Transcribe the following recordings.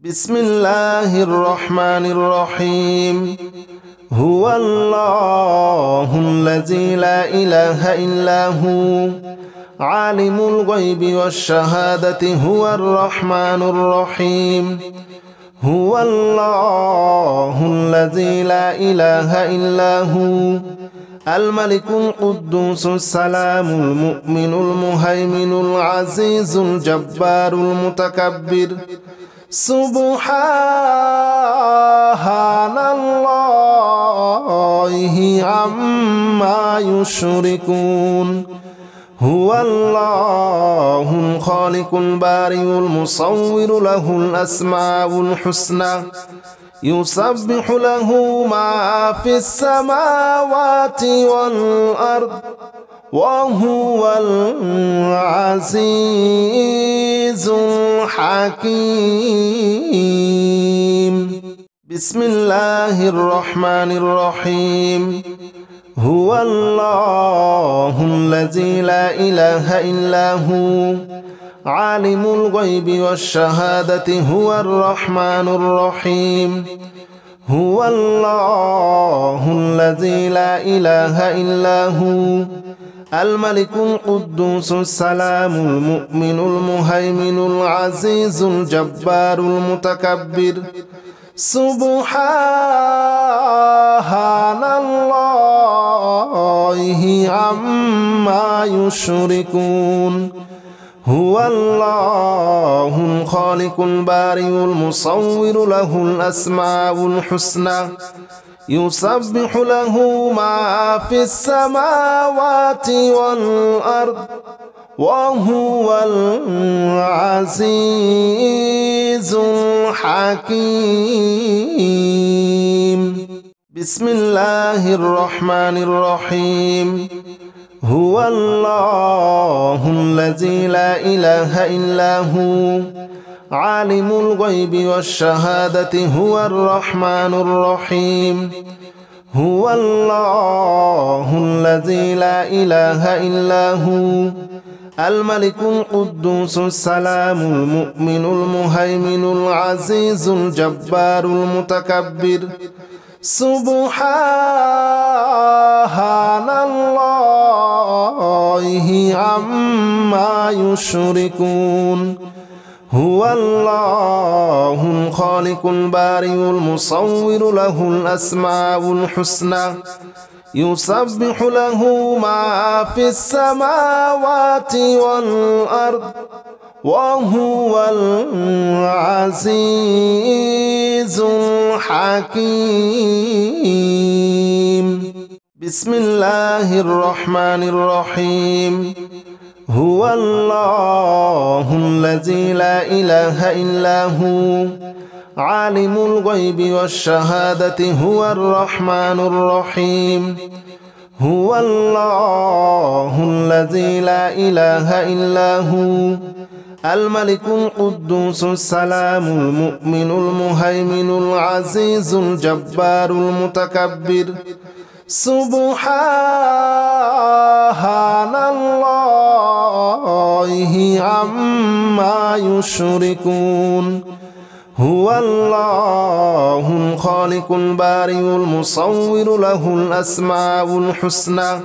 بسم الله الرحمن الرحيم. هو الله الذي لا إله إلا هو عالم الغيب والشهادة هو الرحمن الرحيم. هو الله الذي لا إله إلا هو الملك القدوس السلام المؤمن المهيمن العزيز الجبار المتكبر. سبحان الله عما يشركون. هو الله الخالق البارئ المصور له الأسماء الحسنى يسبح له ما في السماوات والأرض وهو العزيز الحكيم. بسم الله الرحمن الرحيم. هو الله الذي لا إله إلا هو عالم الغيب والشهادة هو الرحمن الرحيم. هو الله الذي لا إله إلا هو الملك القدوس السلام المؤمن المهيمن العزيز الجبار المتكبر. سبحان الله عما يشركون. هو الله الخالق البارئ المصور له الأسماء الحسنى يسبح له ما في السماوات والأرض وهو العزيز الحكيم. بسم الله الرحمن الرحيم. هو الله الذي لا إله إلا هو عالم الغيب والشهادة هو الرحمن الرحيم. هو الله الذي لا إله إلا هو الملك القدوس السلام المؤمن المهيمن العزيز الجبار المتكبر. سبحان الله عما يشركون. هو الله الخالق البارئ المصور له الأسماء الحسنى يسبح له ما في السماوات والأرض وهو العزيز الحكيم. بسم الله الرحمن الرحيم. هو الله الذي لا إله إلا هو عالم الغيب والشهادة هو الرحمن الرحيم. هو الله الذي لا إله إلا هو الملك القدوس السلام المؤمن المهيمن العزيز الجبار المتكبر. سبحان الله عما يشركون. هو الله الخالق البارئ المصور له الأسماء الحسنى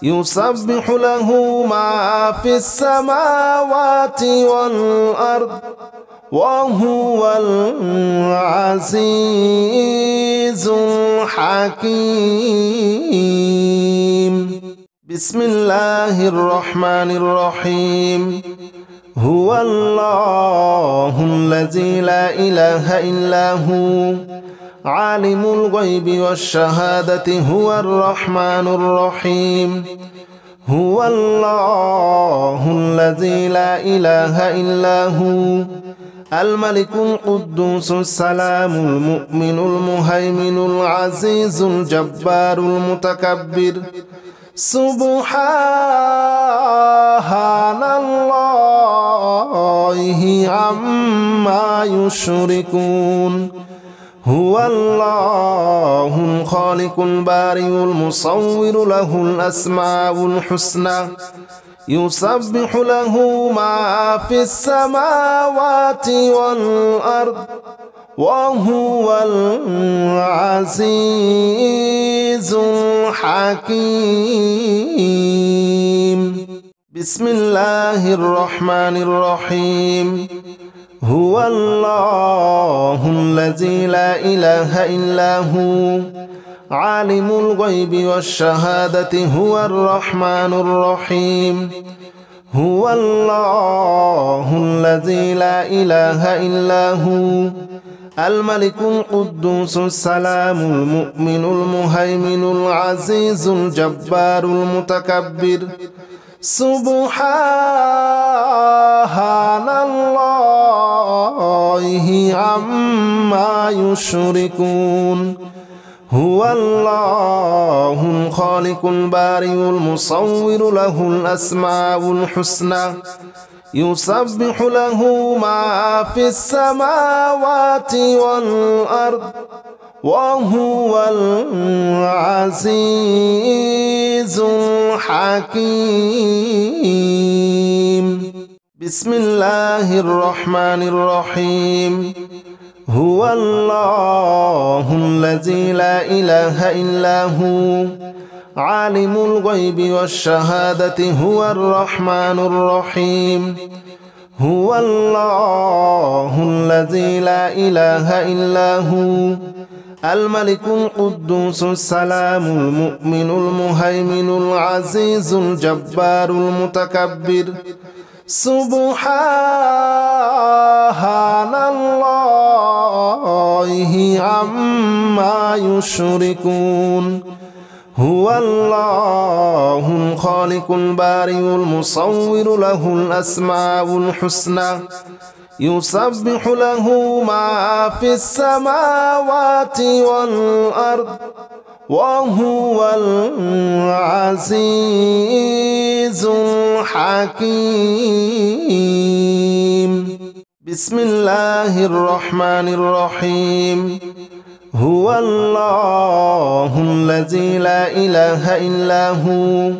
يسبح له ما في السماوات والأرض وهو العزيز الحكيم. بسم الله الرحمن الرحيم. هو الله الذي لا إله إلا هو عالم الغيب والشهادة هو الرحمن الرحيم. هو الله الذي لا إله إلا هو الملك القدوس السلام المؤمن المهيمن العزيز الجبار المتكبر. سبحان الله عما يشركون. هو الله الخالق البارئ المصور له الأسماء الحسنى يسبح له ما في السماوات والأرض وهو العزيز الحكيم. بسم الله الرحمن الرحيم. هو الله الذي لا إله إلا هو عالم الغيب والشهادة هو الرحمن الرحيم. هو الله الذي لا إله إلا هو الملك القدوس السلام المؤمن المهيمن العزيز الجبار المتكبر. سبحان الله عما يشركون. هو الله الخالق البارئ المصور له الأسماء الحسنى يسبح له ما في السماوات والأرض وهو العزيز الحكيم. بسم الله الرحمن الرحيم. هو الله الذي لا إله إلا هو عالم الغيب والشهادة هو الرحمن الرحيم. هو الله الذي لا إله إلا هو الملك القدوس السلام المؤمن المهيمن العزيز الجبار المتكبر. سبحان الله عما يشركون. هو الله الخالق البارئ المصور له الأسماء الحسنى يسبح له ما في السماوات والأرض وهو العزيز الحكيم. بسم الله الرحمن الرحيم. هو الله الذي لا إله إلا هو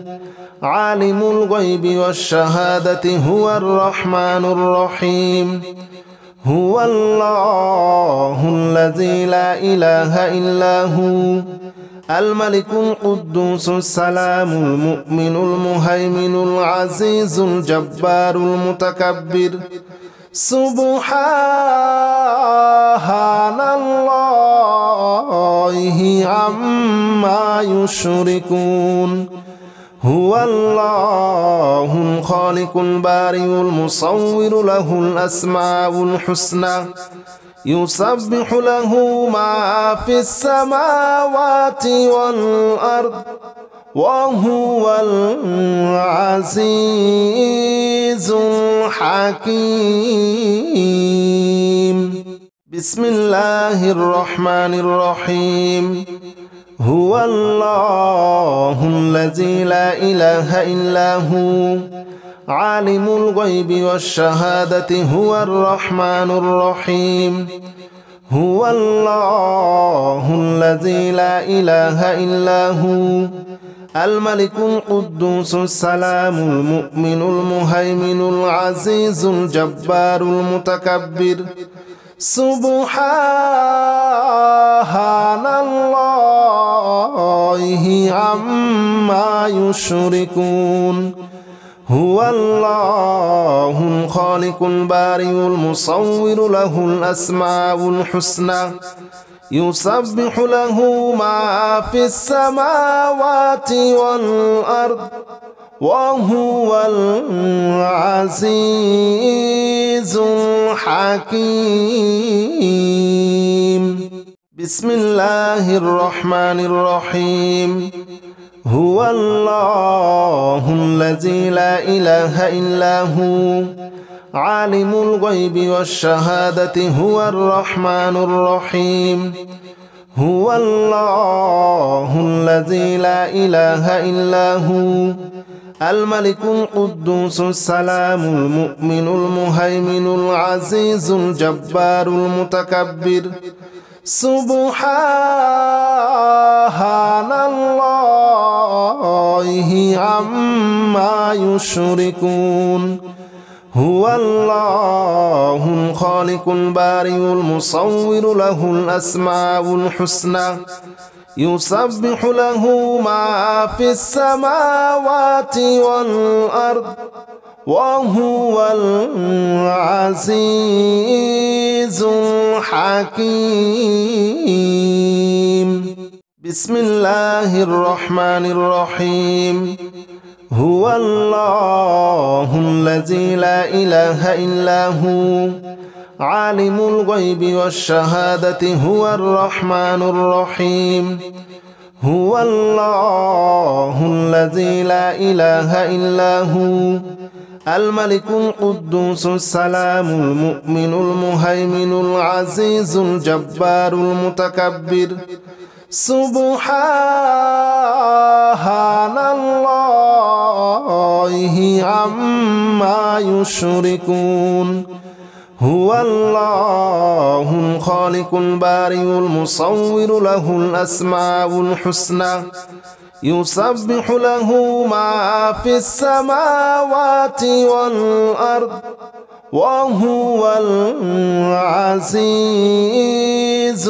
عالم الغيب والشهادة هو الرحمن الرحيم. هو الله الذي لا إله إلا هو الملك القدوس السلام المؤمن المهيمن العزيز الجبار المتكبر. سبحان الله عما يشركون. هو الله الخالق البارئ المصور له الأسماء الحسنى يسبح له ما في السماوات والأرض وهو العزيز الحكيم. بسم الله الرحمن الرحيم. هو الله الذي لا إله إلا هو عالم الغيب والشهادة هو الرحمن الرحيم. هو الله الذي لا إله إلا هو الملك القدوس السلام المؤمن المهيمن العزيز الجبار المتكبر. سبحان الله عما يشركون. هو الله الخالق البارئ المصور له الأسماء الحسنى يسبح له ما في السماوات والأرض وهو العزيز الحكيم. بسم الله الرحمن الرحيم. هو الله الذي لا إله إلا هو عالم الغيب والشهادة هو الرحمن الرحيم. هو الله الذي لا إله إلا هو الملك القدوس السلام المؤمن المهيمن العزيز الجبار المتكبر. سبحان الله الله عما يشركون هو الله الخالق البارئ المصور له الأسماء الحسنى يسبح له ما في السماوات والأرض وهو العزيز الحكيم بسم الله الرحمن الرحيم هو الله الذي لا إله إلا هو عالم الغيب والشهادة هو الرحمن الرحيم هو الله الذي لا إله إلا هو الملك القدوس السلام المؤمن المهيمن العزيز الجبار المتكبر سبحان الله عما يشركون هو الله الخالق البارئ المصور له الأسماء الحسنى يسبح له ما في السماوات والأرض وهو العزيز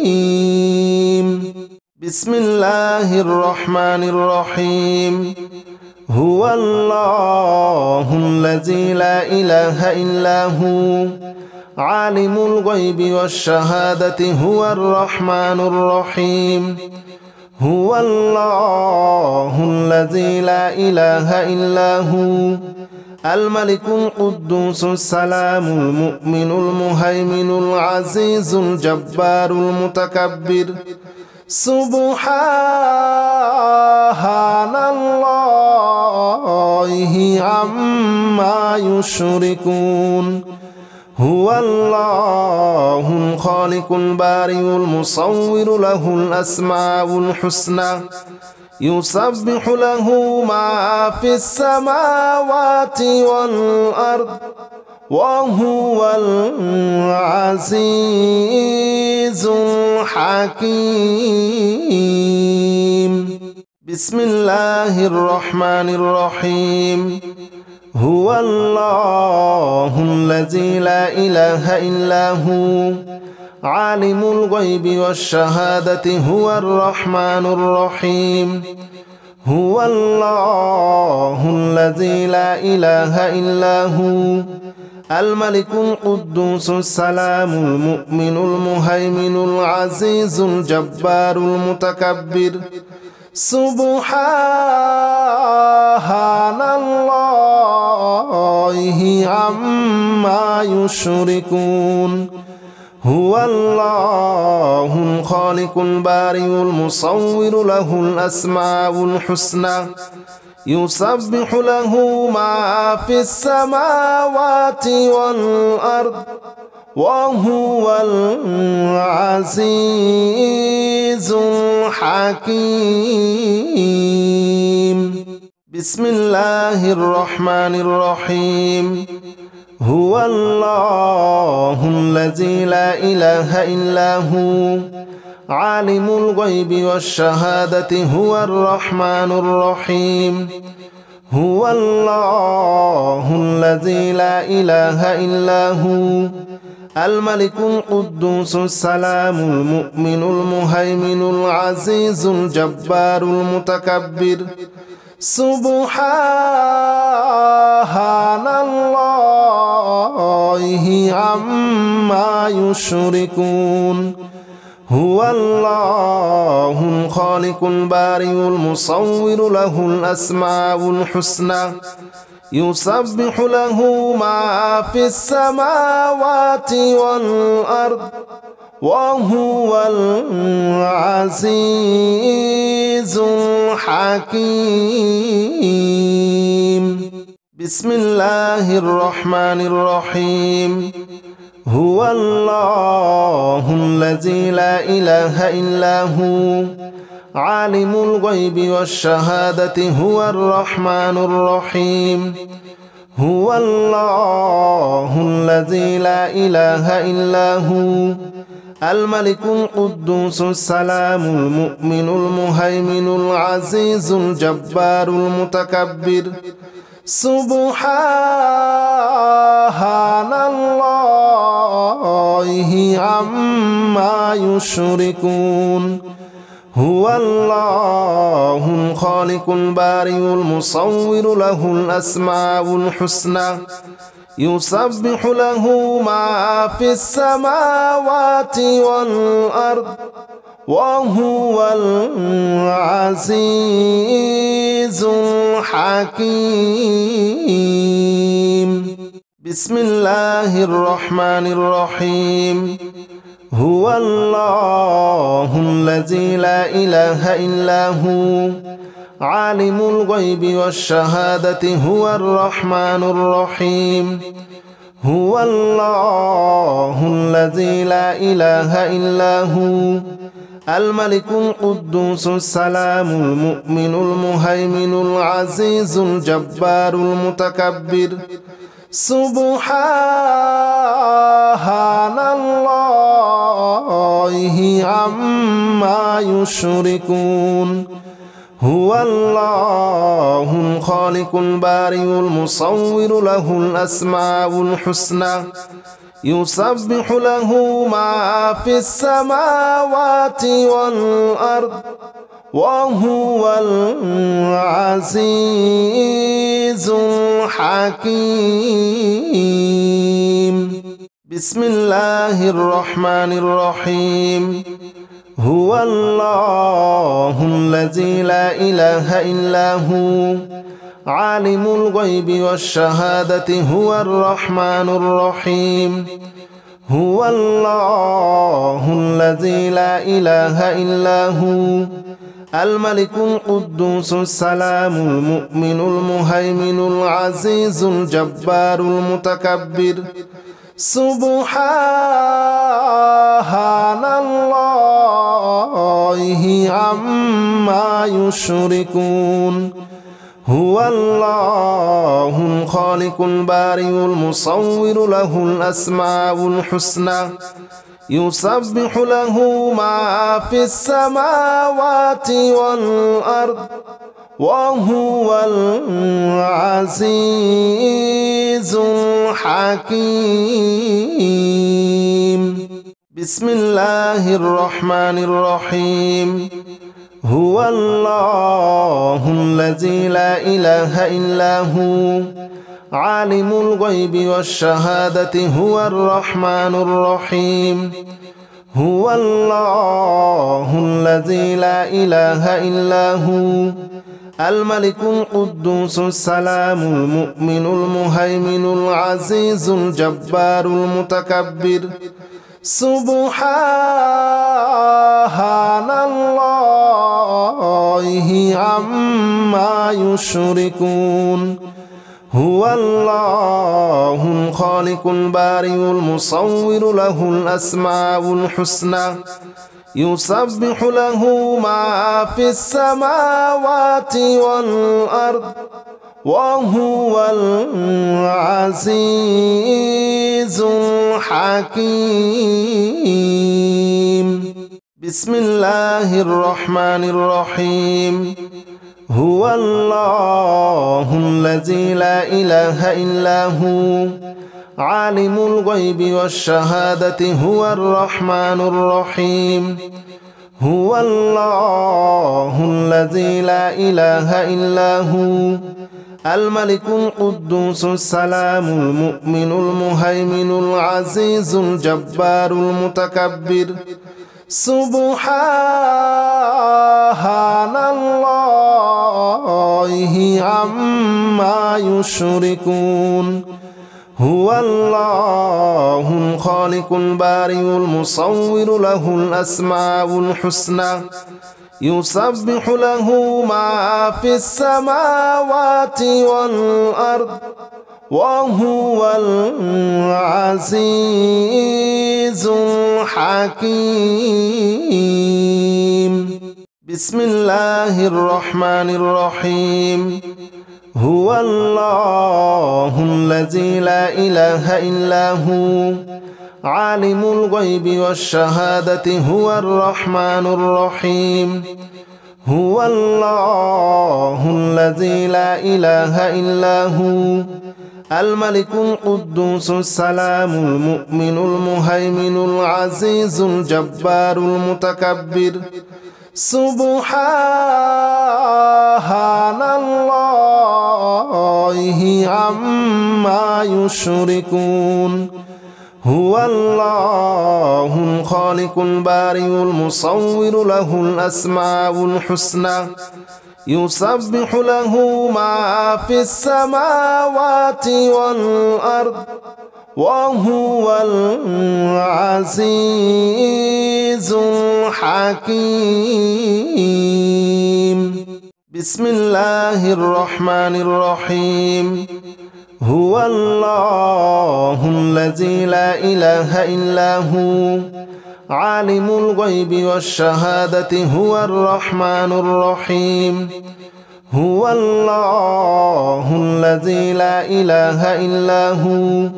الحكيم بسم الله الرحمن الرحيم هو الله الذي لا إله إلا هو عالم الغيب والشهادة هو الرحمن الرحيم هو الله الذي لا إله إلا هو الملك القدوس السلام المؤمن المهيمن العزيز الجبار المتكبر سبحان الله عما يشركون هو الله الخالق البارئ المصور له الأسماء الحسنى يسبح له ما في السماوات والأرض وهو العزيز الحكيم بسم الله الرحمن الرحيم هو الله الذي لا إله إلا هو عالم الغيب والشهادة هو الرحمن الرحيم هو الله الذي لا إله إلا هو الملك القدوس السلام المؤمن المهيمن العزيز الجبار المتكبر سبحان الله عما يشركون هو الله الخالق البارئ المصور له الأسماء الحسنى يسبح له ما في السماوات والأرض وهو العزيز الحكيم بسم الله الرحمن الرحيم هو الله الذي لا إله إلا هو عالم الغيب والشهادة هو الرحمن الرحيم هو الله الذي لا إله إلا هو الملك القدوس السلام المؤمن المهيمن العزيز الجبار المتكبر سبحان الله عما يشركون هو الله الخالق البارئ المصور له الأسماء الحسنى يسبح له ما في السماوات والأرض وهو العزيز الحكيم بسم الله الرحمن الرحيم هو الله الذي لا إله إلا هو عالم الغيب والشهادة هو الرحمن الرحيم هو الله الذي لا إله إلا هو الملك القدوس السلام المؤمن المهيمن العزيز الجبار المتكبر سبحان الله عما يشركون هو الله الخالق البارئ المصور له الأسماء الحسنى يسبح له ما في السماوات والأرض وهو العزيز الحكيم بسم الله الرحمن الرحيم هو الله الذي لا إله إلا هو عالم الغيب والشهادة هو الرحمن الرحيم هو الله الذي لا إله إلا هو الملك القدوس السلام المؤمن المهيمن العزيز الجبار المتكبر سبحان الله عما يشركون هو الله الخالق البارئ المصور له الأسماء الحسنى يسبح له ما في السماوات والأرض وهو العزيز الحكيم بسم الله الرحمن الرحيم هو الله الذي لا إله إلا هو عالم الغيب والشهادة هو الرحمن الرحيم هو الله الذي لا إله إلا هو الملك القدوس السلام المؤمن المهيمن العزيز الجبار المتكبر سبحان الله عما يشركون هو الله الخالق البارئ المصور له الأسماء الحسنى يسبح له ما في السماوات والأرض وهو العزيز الحكيم بسم الله الرحمن الرحيم هو الله الذي لا إله إلا هو عالم الغيب والشهادة هو الرحمن الرحيم هو الله الذي لا إله إلا هو الملك القدوس السلام المؤمن المهيمن العزيز الجبار المتكبر سبحان الله عما يشركون هو الله الخالق البارئ المصور له الأسماء الحسنى يسبح له ما في السماوات والأرض وهو العزيز الحكيم بسم الله الرحمن الرحيم هو الله الذي لا إله إلا هو عالم الغيب والشهادة هو الرحمن الرحيم هو الله الذي لا إله إلا هو الملك القدوس السلام المؤمن المهيمن العزيز الجبار المتكبر سبحان الله عما يشركون هو الله الخالق البارئ المصور له الأسماء الحسنى يسبح له ما في السماوات والأرض وهو العزيز الحكيم بسم الله الرحمن الرحيم هو الله الذي لا إله إلا هو عالم الغيب والشهادة هو الرحمن الرحيم هو الله الذي لا إله إلا هو الملك القدوس السلام المؤمن المهيمن العزيز الجبار المتكبر سبحان الله عما يشركون هو الله الخالق البارئ المصور له الأسماء الحسنى يسبح له ما في السماوات والأرض وهو العزيز الحكيم بسم الله الرحمن الرحيم هو الله الذي لا إله إلا هو عالم الغيب والشهادة هو الرحمن الرحيم هو الله الذي لا إله إلا هو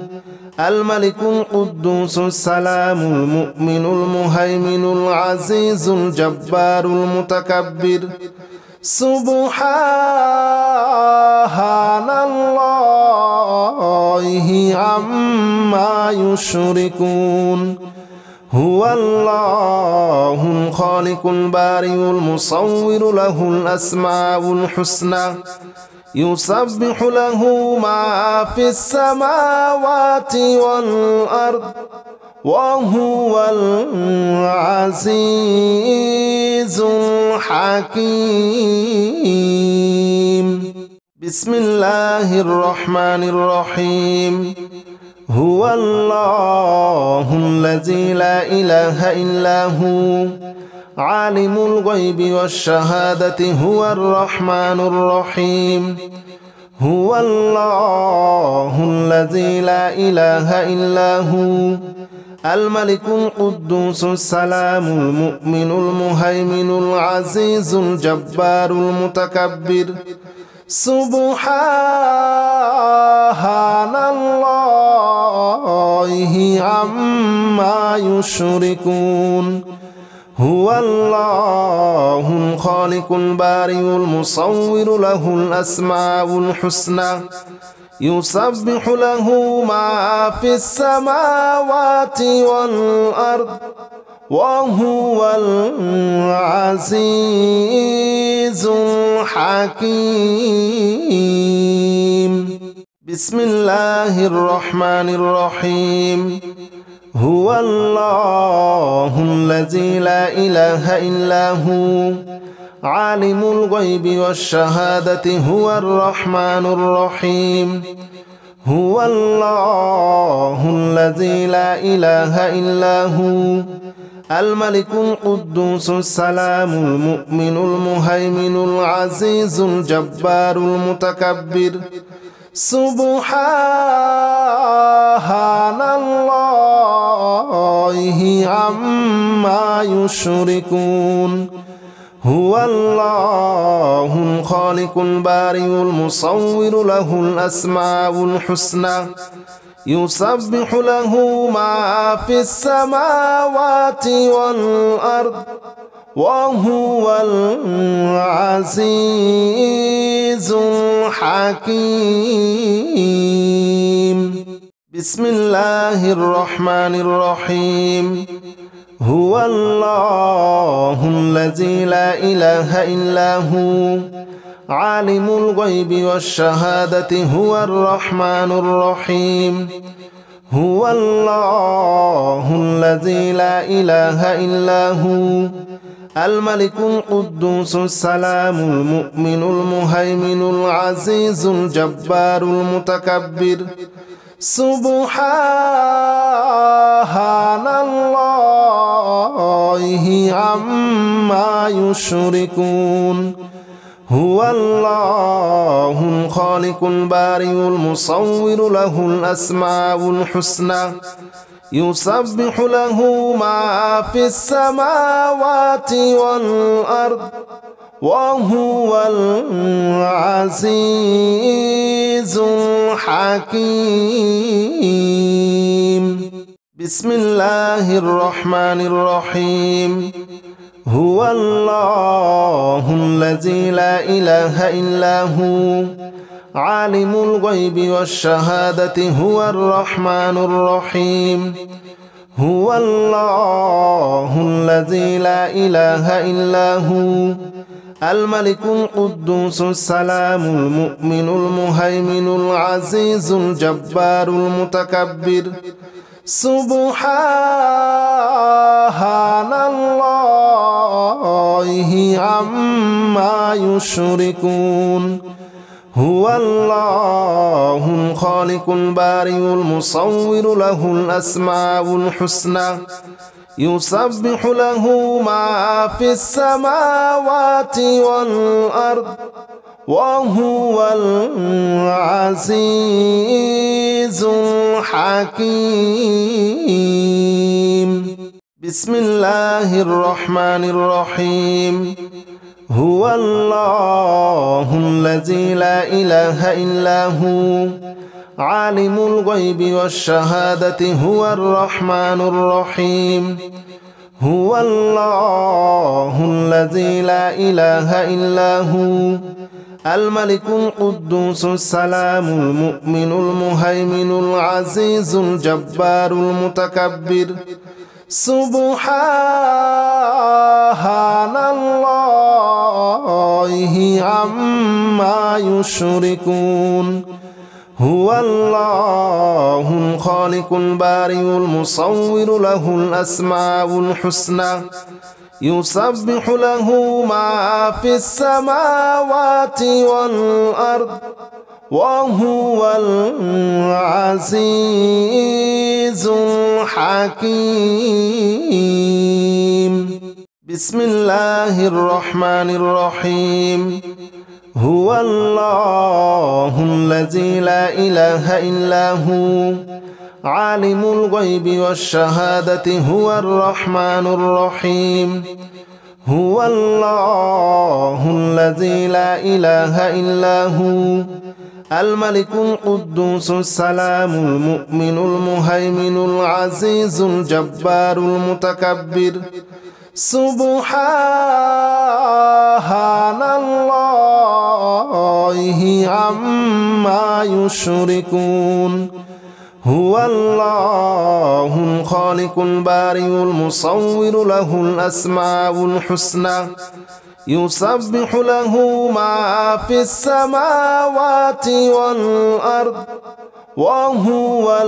الملك القدوس السلام المؤمن المهيمن العزيز الجبار المتكبر سبحان الله عما يشركون هو الله الخالق البارئ المصور له الأسماء الحسنى يسبح له ما في السماوات والأرض وهو العزيز الحكيم بسم الله الرحمن الرحيم هو الله الذي لا إله إلا هو عالم الغيب والشهادة هو الرحمن الرحيم هو الله الذي لا إله إلا هو الملك القدوس السلام المؤمن المهيمن العزيز الجبار المتكبر سبحان الله عما يشركون هو الله الخالق البارئ المصور له الأسماء الحسنى يسبح له ما في السماوات والأرض وهو العزيز الحكيم بسم الله الرحمن الرحيم هو الله الذي لا إله إلا هو عالم الغيب والشهادة هو الرحمن الرحيم هو الله الذي لا إله إلا هو الملك القدوس السلام المؤمن المهيمن العزيز الجبار المتكبر سبحان الله عما يشركون هو الله الخالق البارئ المصور له الأسماء الحسنى يسبح له ما في السماوات والأرض وهو العزيز الحكيم بسم الله الرحمن الرحيم هو الله الذي لا إله إلا هو عالم الغيب والشهادة هو الرحمن الرحيم هو الله الذي لا إله إلا هو الملك القدوس السلام المؤمن المهيمن العزيز الجبار المتكبر سبحان الله عما يشركون هو الله الخالق البارئ المصور له الأسماء الحسنى يسبح له ما في السماوات والأرض وهو العزيز الحكيم. بسم الله الرحمن الرحيم. هو الله الذي لا إله إلا هو عالم الغيب والشهادة هو الرحمن الرحيم. هو الله الذي لا إله إلا هو الملك القدوس السلام المؤمن المهيمن العزيز الجبار المتكبر. سبحان الله عما يشركون. هو الله الخالق البارئ المصور له الأسماء الحسنى يسبح له ما في السماوات والأرض وهو العزيز الحكيم. بسم الله الرحمن الرحيم. هو الله الذي لا إله إلا هو عالم الغيب والشهادة هو الرحمن الرحيم. هو الله الذي لا إله إلا هو الملك القدوس السلام المؤمن المهيمن العزيز الجبار المتكبر. سبحان الله عما يشركون. هو الله الخالق البارئ المصور له الأسماء الحسنى يسبح له ما في السماوات والأرض وهو العزيز الحكيم. بسم الله الرحمن الرحيم. هو الله الذي لا إله إلا هو عالم الغيب والشهادة هو الرحمن الرحيم. هو الله الذي لا إله إلا هو الملك القدوس السلام المؤمن المهيمن العزيز الجبار المتكبر. سبحان الله عما يشركون. هو الله الخالق البارئ المصور له الأسماء الحسنى يسبح له ما في السماوات والأرض وهو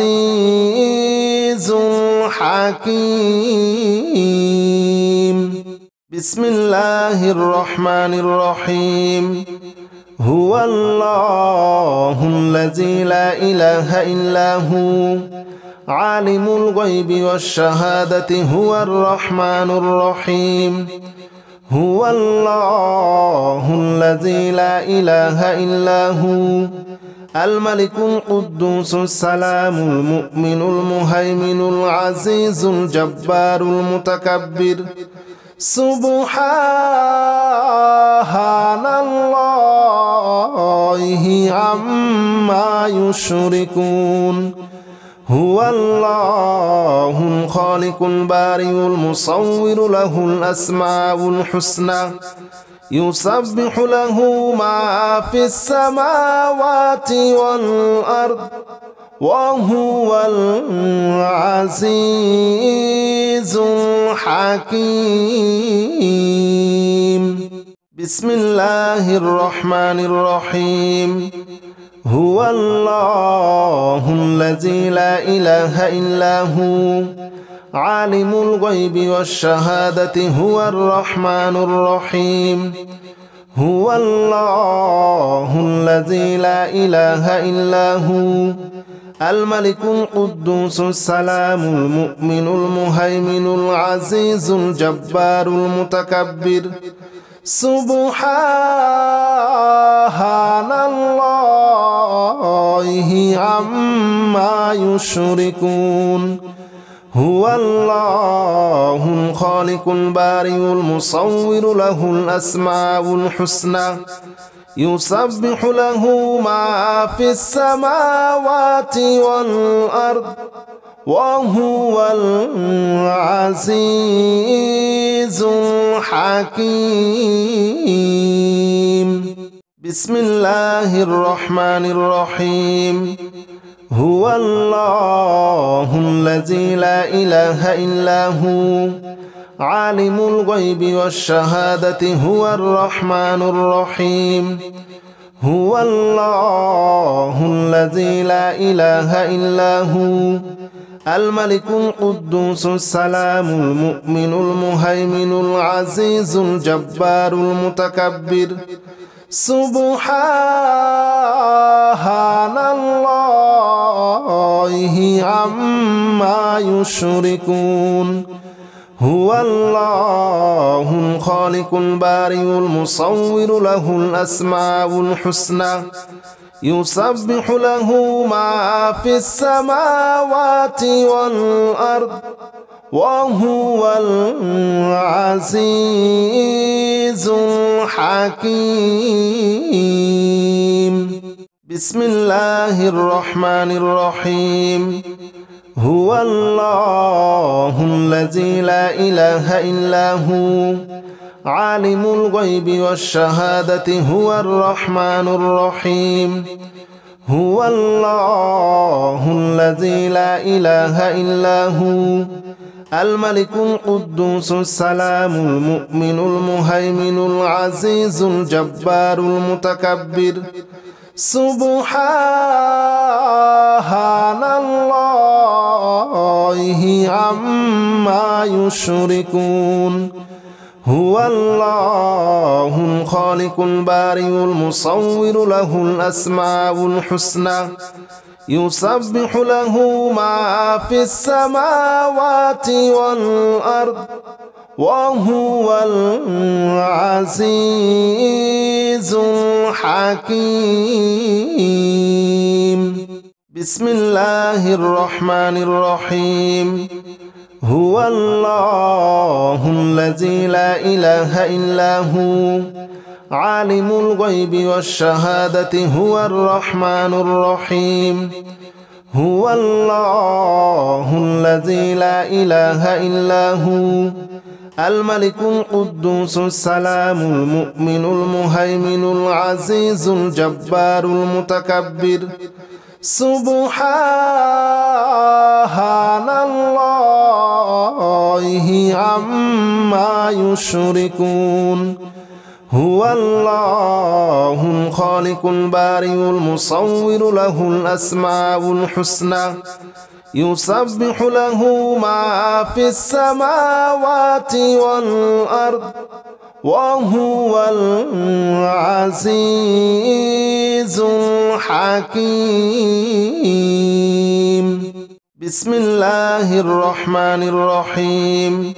العزيز الحكيم. بسم الله الرحمن الرحيم. هو الله الذي لا إله إلا هو عالم الغيب والشهادة هو الرحمن الرحيم. هو الله الذي لا إله إلا هو الملك القدوس السلام المؤمن المهيمن العزيز الجبار المتكبر. سبحان الله. الله عما يشركون. هو الله الخالق البارئ المصور له الأسماء الحسنى يسبح له ما في السماوات والأرض وهو العزيز الحكيم. بسم الله الرحمن الرحيم. هو الله الذي لا إله إلا هو عالم الغيب والشهادة هو الرحمن الرحيم. هو الله الذي لا إله إلا هو الملك القدوس السلام المؤمن المهيمن العزيز الجبار المتكبر. سبحان الله عما يشركون. هو الله الخالق البارئ المصور له الأسماء الحسنى يسبح له ما في السماوات والأرض وهو العزيز الحكيم. بسم الله الرحمن الرحيم. هو الله الذي لا إله إلا هو عالم الغيب والشهادة هو الرحمن الرحيم. هو الله الذي لا إله إلا هو الملك القدوس السلام المؤمن المهيمن العزيز الجبار المتكبر. سبحان الله عما يشركون. هو الله الخالق البارئ المصور له الأسماء الحسنى يسبح له ما في السماوات والأرض وهو العزيز الحكيم بسم الله الرحمن الرحيم هو الله الذي لا إله إلا هو عالم الغيب والشهادة هو الرحمن الرحيم هو الله الذي لا إله إلا هو الملك القدوس السلام المؤمن المهيمن العزيز الجبار المتكبر سبحان الله عما يشركون هو الله الخالق البارئ المصور له الأسماء الحسنى يسبح له ما في السماوات والأرض وهو العزيز الحكيم بسم الله الرحمن الرحيم هو الله الذي لا إله إلا هو عالم الغيب والشهادة هو الرحمن الرحيم هو الله الذي لا إله إلا هو الملك القدوس السلام المؤمن المهيمن العزيز الجبار المتكبر سبحان الله عما يشركون هو الله الخالق البارئ المصور له الأسماء الحسنى يسبح له ما في السماوات والأرض وهو العزيز الحكيم بسم الله الرحمن الرحيم هو الله الذي لا إله إلا هو عالم الغيب والشهادة هو الرحمن الرحيم هو الله الذي لا إله إلا هو الملك القدوس السلام المؤمن المهيمن العزيز الجبار المتكبر سبحان الله عما يشركون هو الله الخالق البارئ المصور له الأسماء الحسنى يسبح له ما في السماوات والأرض وهو العزيز الحكيم بسم الله الرحمن الرحيم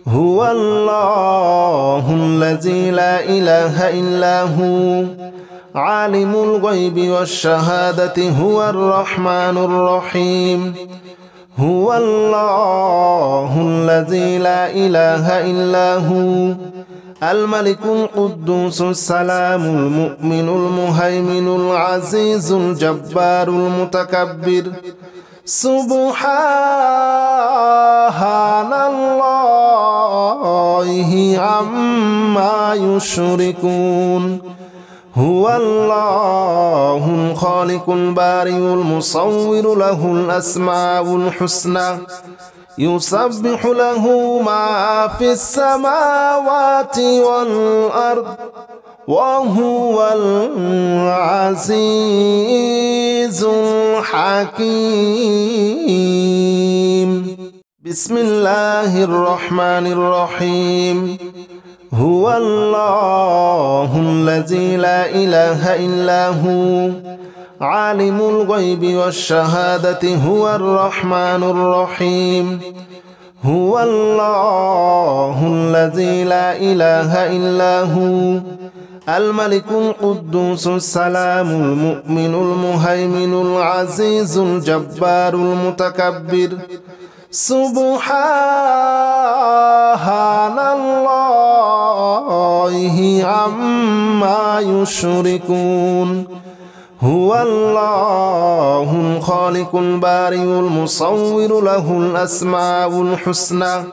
هو الله الذي لا إله إلا هو عالم الغيب والشهادة هو الرحمن الرحيم هو الله الذي لا إله إلا هو الملك القدوس السلام المؤمن المهيمن العزيز الجبار المتكبر سبحان الله عما يشركون هو الله الخالق البارئ المصور له الأسماء الحسنى يسبح له ما في السماوات والأرض وهو العزيز الحكيم بسم الله الرحمن الرحيم هو الله الذي لا إله إلا هو عالم الغيب والشهادة هو الرحمن الرحيم هو الله الذي لا إله إلا هو الملك القدوس السلام المؤمن المهيمن العزيز الجبار المتكبر Subhanallahi amma yushrikun. Huwallahul khaliqul bari'ul musawwiru lahul asma'ul husna.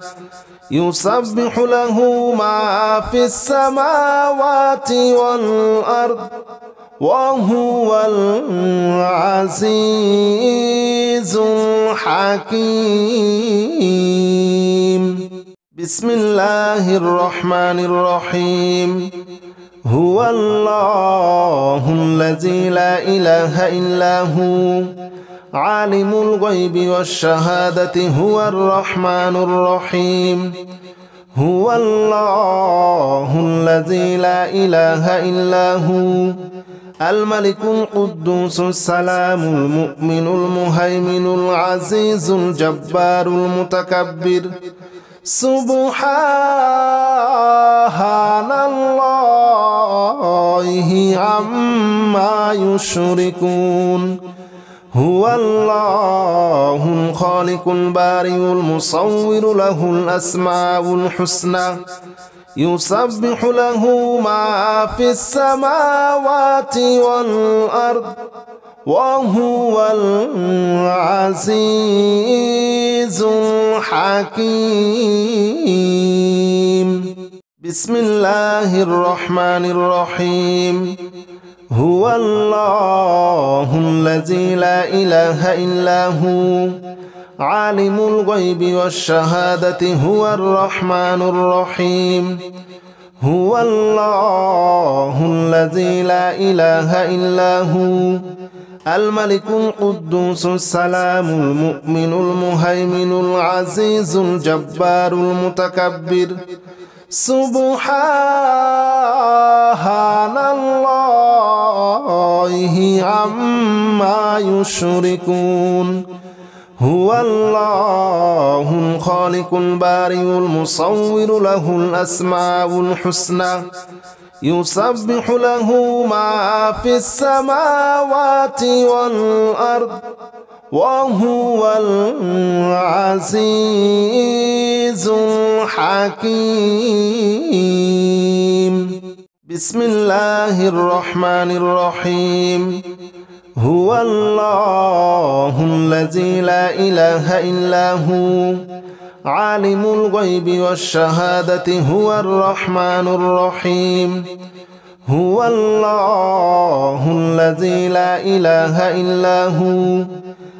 Yusabbihu lahu ma fis samawati wal ard. Wa huwal azizul hakim. Bismillahirrahmanirrahim. Huwallahul ladzi la ilaha illahu alimul ghaibi wasyahadati huwar rahmanur rahim. Huwallahul ladzi la ilaha illahu al-malikul quddusus salamul mu'minul muhaiminul azizul jabbarul mutakabbir. Subhanallahi amma yushrikun. Huwallahul khaliqul bari'ul musawwiru lahul asma'ul husna. Yusabbihu lahu ma fis samawati wal ard. Wa huwal azizul hakim. Bismillahirrahmanirrahim. Huwallahul ladzi la ilaha illahu alimul ghaibi wasyahadati huwar rahmanur rahim. Huwallahul ladzi la ilaha illahu al-malikul quddusus salamul mu'minul muhaiminul azizul jabbarul mutakabbir. Subhanallahi amma yushrikun. Huwallahul khaliqul bari'ul musawwiru lahul asma'ul husna. Yusabbihu lahu ma fis samawati wal ard. Wa huwal azizul hakim. Bismillahirrahmanirrahim. Huwallahul ladzi la ilaha illahu alimul ghaibi wasyahadati huwar rahmanur rahim. Huwallahul ladzi la ilaha illahu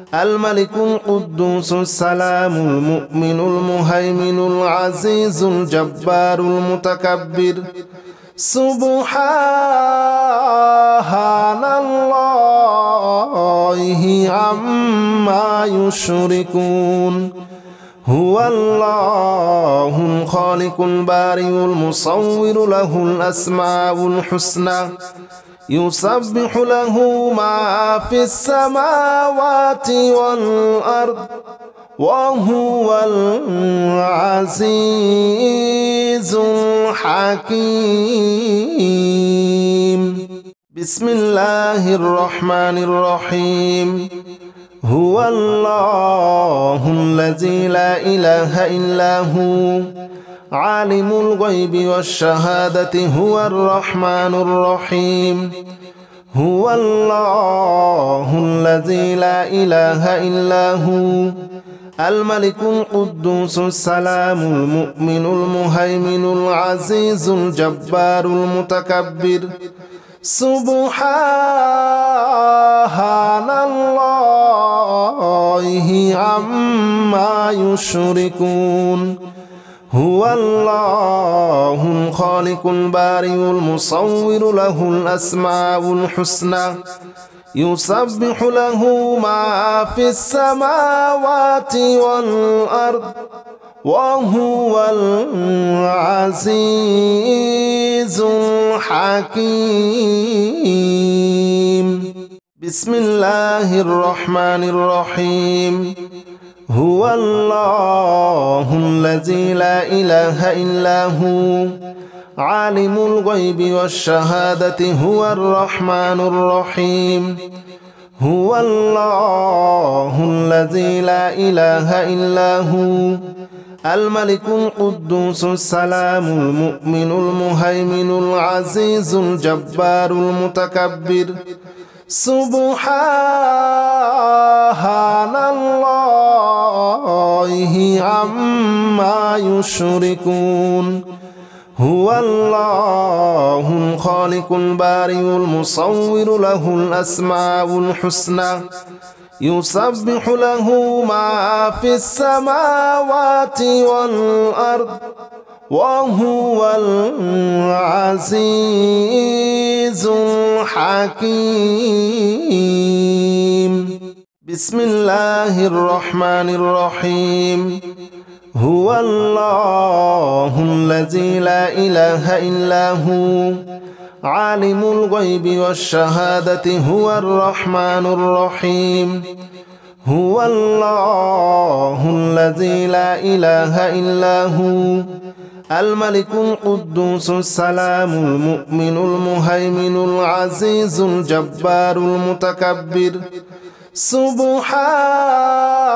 al-malikul quddusus salamul mu'minul muhaiminul azizul jabbarul mutakabbir. Subhanallahi amma yushrikun. Huwallahul khaliqul bari'ul musawwiru lahul asma'ul husna. Yusabbihu lahu ma fis samawati wal ard. Wa huwal azizul hakim. Bismillahirrahmanirrahim. Huwallahul ladzi la ilaha illahu alimul ghaibi wasyahadati huwar rahmanur rahim. Huwallahul ladzi la ilaha illahu al-malikul quddusus salamul mu'minul muhaiminul azizul jabbarul mutakabbir. Subhanallahi amma yushrikun. Huwallahul khaliqul bari'ul musawwiru lahul asma'ul husna. Yusabbihu lahu ma fis samawati wal ard. Wa huwal azizul hakim. Bismillahirrahmanirrahim. Huwallahul ladzi la ilaha illahu alimul ghaibi wasyahadati huwar rahmanur rahim. هو الله الذي لا إله إلا هو الملك القدوس السلام المؤمن المهيمن العزيز الجبار المتكبر سبحان الله عما يشركون هو الله الخالق البارئ المصور له الأسماء الحسنى يسبح له ما في السماوات والأرض وهو العزيز الحكيم بسم الله الرحمن الرحيم هو الله الذي لا إله إلا هو عالم الغيب والشهادة هو الرحمن الرحيم هو الله الذي لا إله إلا هو الملك القدوس السلام المؤمن المهيمن العزيز الجبار المتكبر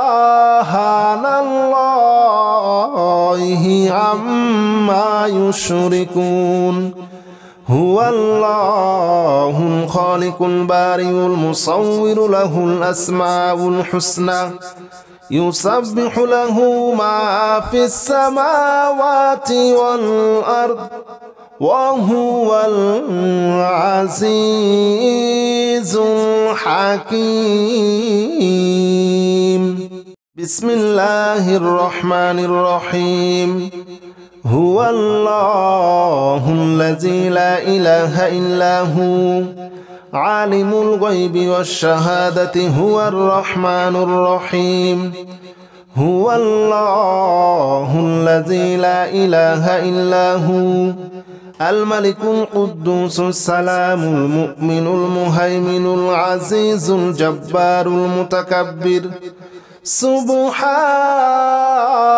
سبحان الله عما يشركون هو الله الخالق البارئ المصور له الأسماء الحسنى يسبح له ما في السماوات والأرض وهو العزيز الحكيم بسم الله الرحمن الرحيم هو الله الذي لا إله إلا هو عالم الغيب والشهادة هو الرحمن الرحيم هو الله الذي لا إله إلا هو الملك القدوس السلام المؤمن المهيمن العزيز الجبار المتكبر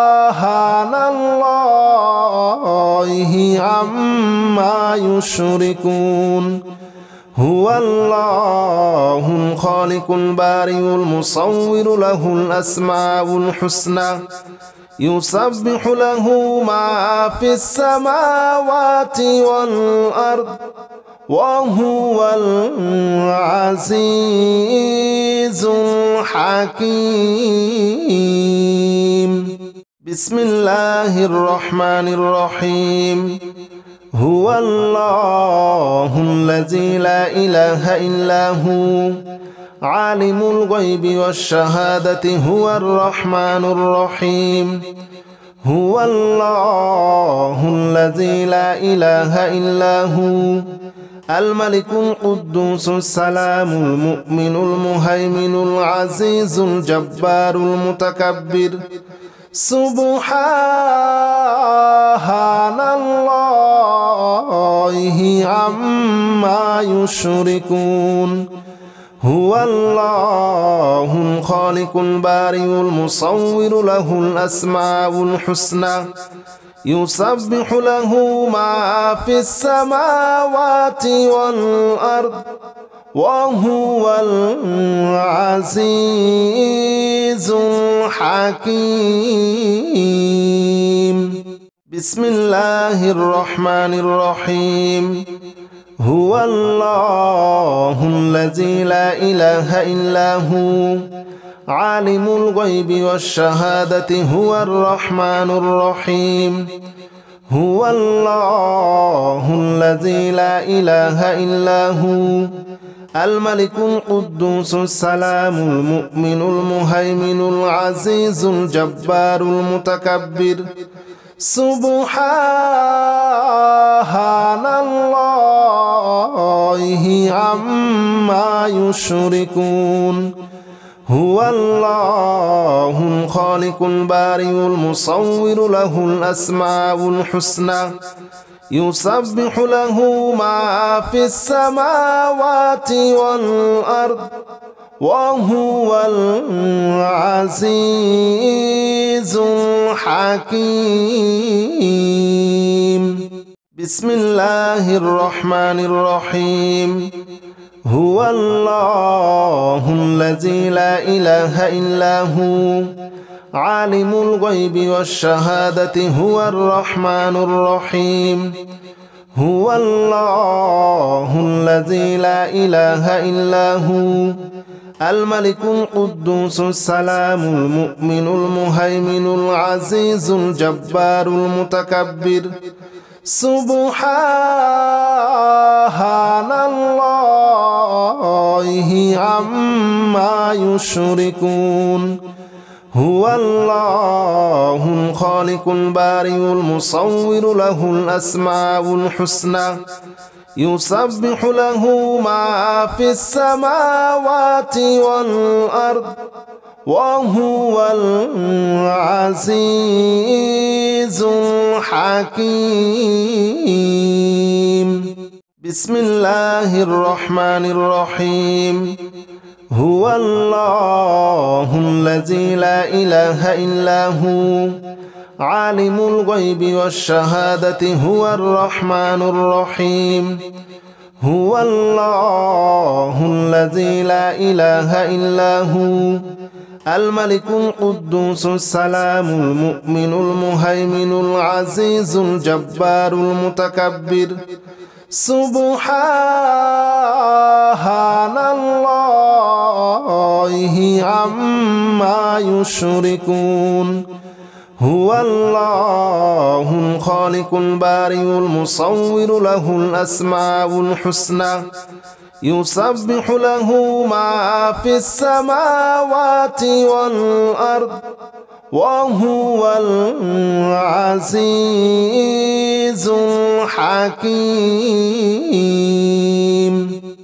سبحان الله عما يشركون هو الله الخالق البارئ المصور له الأسماء الحسنى يسبح له ما في السماوات والأرض وهو العزيز الحكيم بسم الله الرحمن الرحيم هو الله الذي لا إله إلا هو عالم الغيب والشهادة هو الرحمن الرحيم هو الله الذي لا إله إلا هو الملك القدوس السلام المؤمن المهيمن العزيز الجبار المتكبر سبحان الله عما يشركون هو الله الخالق البارئ المصور له الأسماء الحسنى يسبح له ما في السماوات والأرض وهو العزيز الحكيم بسم الله الرحمن الرحيم هو الله الذي لا إله إلا هو عالم الغيب والشهادة هو الرحمن الرحيم هو الله الذي لا إله إلا هو الملك القدوس السلام المؤمن المهيمن العزيز الجبار المتكبر سبحان الله عما يشركون هو الله الخالق البارئ المصور له الأسماء الحسنى يسبح له ما في السماوات والأرض وهو العزيز الحكيم بسم الله الرحمن الرحيم هو الله الذي لا إله إلا هو عالم الغيب والشهادة هو الرحمن الرحيم هو الله الذي لا إله إلا هو الملك القدوس السلام المؤمن المهيمن العزيز الجبار المتكبر سبحان الله عما يشركون هو الله الخالق البارئ المصور له الأسماء الحسنى يسبح له ما في السماوات والأرض وهو العزيز الحكيم بسم الله الرحمن الرحيم هو الله الذي لا إله إلا هو عالم الغيب والشهادة هو الرحمن الرحيم هو الله الذي لا إله إلا هو الملك القدوس السلام المؤمن المهيمن العزيز الجبار المتكبر سبحان الله عما يشركون هو الله الخالق البارئ المصور له الأسماء الحسنى يسبح له ما في السماوات والأرض وهو العزيز الحكيم